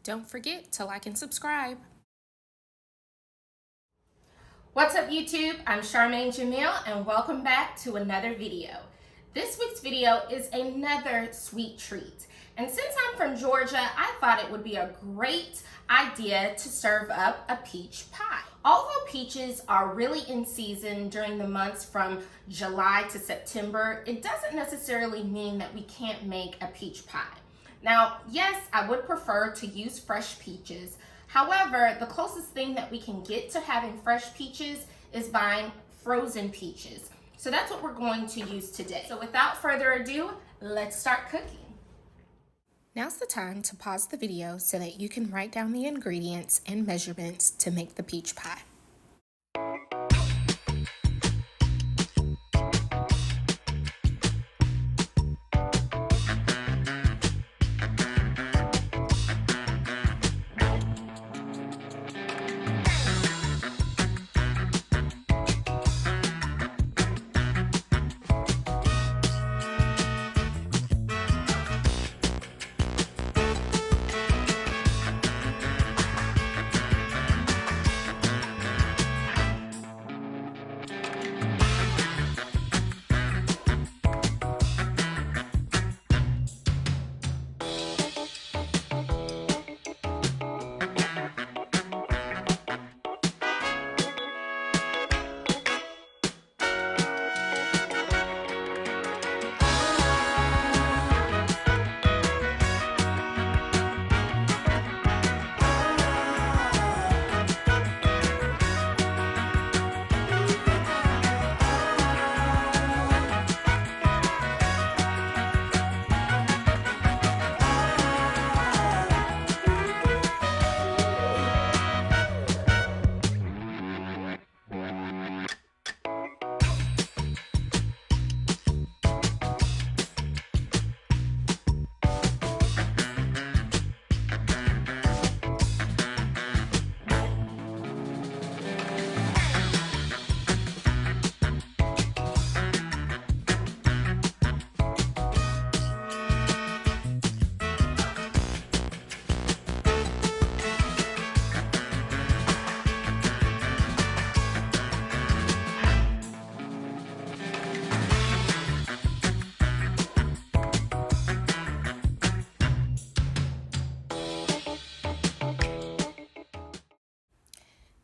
Don't forget to like and subscribe. What's up YouTube? I'm Charmaine Jamil and welcome back to another video. This week's video is another sweet treat. And since I'm from Georgia, I thought it would be a great idea to serve up a peach pie. Although peaches are really in season during the months from July to September, it doesn't necessarily mean that we can't make a peach pie. Now, yes, I would prefer to use fresh peaches. However, the closest thing that we can get to having fresh peaches is buying frozen peaches. So that's what we're going to use today. So without further ado, let's start cooking. Now's the time to pause the video so that you can write down the ingredients and measurements to make the peach pie.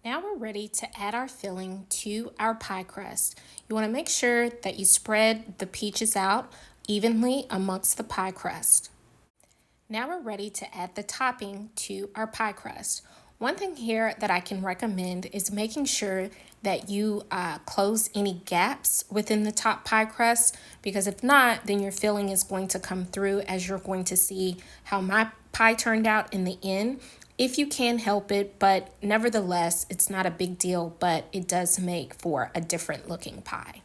Now we're ready to add our filling to our pie crust. You want to make sure that you spread the peaches out evenly amongst the pie crust. Now we're ready to add the topping to our pie crust. One thing here that I can recommend is making sure that you close any gaps within the top pie crust, because if not, then your filling is going to come through, as you're going to see how my pie turned out in the end. If you can help it, but nevertheless, it's not a big deal, but it does make for a different looking pie.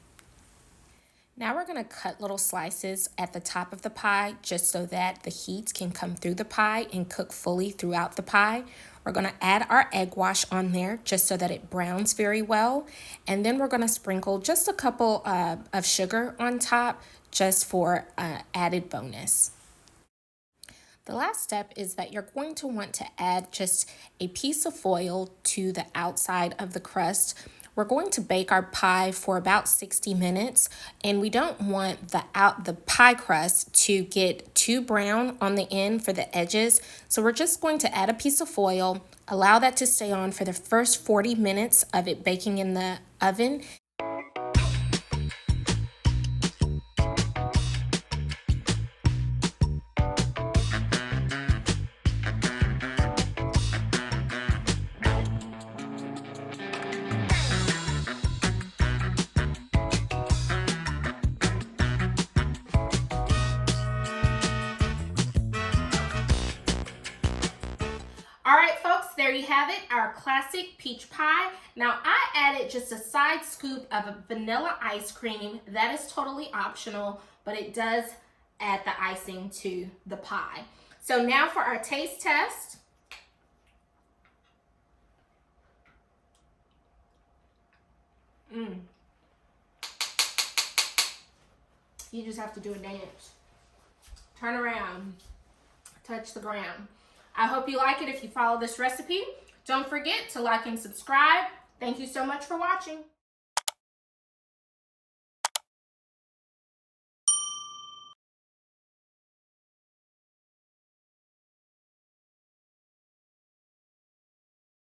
Now we're going to cut little slices at the top of the pie just so that the heat can come through the pie and cook fully throughout the pie. We're going to add our egg wash on there just so that it browns very well. And then we're going to sprinkle just a couple of sugar on top just for added bonus. The last step is that you're going to want to add just a piece of foil to the outside of the crust. We're going to bake our pie for about 60 minutes, and we don't want the pie crust to get too brown on the end for the edges. So we're just going to add a piece of foil, allow that to stay on for the first 40 minutes of it baking in the oven. All right, folks, there you have it, our classic peach pie. Now, I added just a side scoop of vanilla ice cream. That is totally optional, but it does add the icing to the pie. So now for our taste test. You just have to do a dance. Turn around, touch the ground. I hope you like it if you follow this recipe. Don't forget to like and subscribe. Thank you so much for watching.